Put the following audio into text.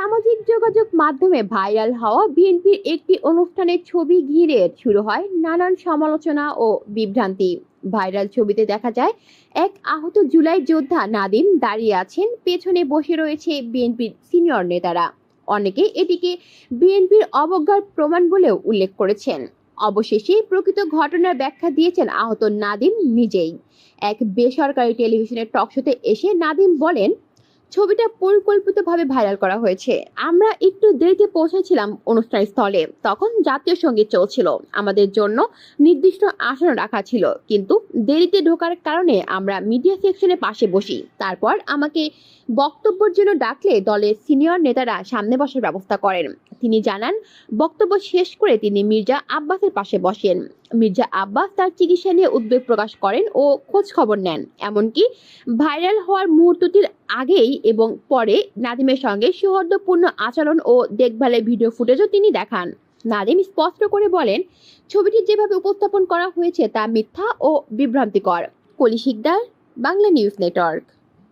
সামাজিক যোগাযোগ মাধ্যমে ভাইরাল হওয়া বিএনপির একটি অনুষ্ঠানের ছবি ঘিরে শুরু হয় নানান সমালোচনা ও বিভ্রান্তি। ভাইরাল ছবিতে দেখা যায় এক আহত জুলাই যোদ্ধা নাদিম দাঁড়িয়ে আছেন, পেছনে বসে রয়েছে বিএনপির সিনিয়র নেতারা। অনেকে এটিকে বিএনপির অবজ্ঞার প্রমাণ বলেও উল্লেখ করেছেন। অবশেষে প্রকৃত ঘটনার ব্যাখ্যা দিয়েছেন আহত নাদিম নিজেই। এক বেসরকারি টেলিভিশনের টকশোতে এসে নাদিম বলেন, ছবিটা পরিকল্পিতভাবে ভাইরাল করা হয়েছে। আমরা একটু দেরিতে পৌঁছেছিলাম অনুষ্ঠান স্থলে, তখন জাতীয় সঙ্গীত চলছিল। আমাদের জন্য নির্দিষ্ট আসন রাখা ছিল, কিন্তু দেরিতে ঢোকার কারণে আমরা মিডিয়া সেকশনে পাশে বসি। তারপর আমাকে বক্তব্যের জন্য ডাকলে দলের সিনিয়র নেতারা সামনে বসার ব্যবস্থা করেন। তিনি জানান, বক্তব্য শেষ করে তিনি মির্জা আব্বাসের পাশে বসেন। মির্জা আব্বাস তার চিকিৎসা নিয়ে উদ্বেগ প্রকাশ করেন ও খোঁজ খবর নেন। এমনকি ভাইরাল হওয়ার মুহূর্তটির আগেই এবং পরে নাদিমের সঙ্গে সৌহার্দ্যপূর্ণ আচরণ ও দেখভালের ভিডিও ফুটেজও তিনি দেখান। নাদিম স্পষ্ট করে বলেন, ছবিটি যেভাবে উপস্থাপন করা হয়েছে তা মিথ্যা ও বিভ্রান্তিকর। কলি শিকদার, বাংলা নিউজ নেটওয়ার্ক।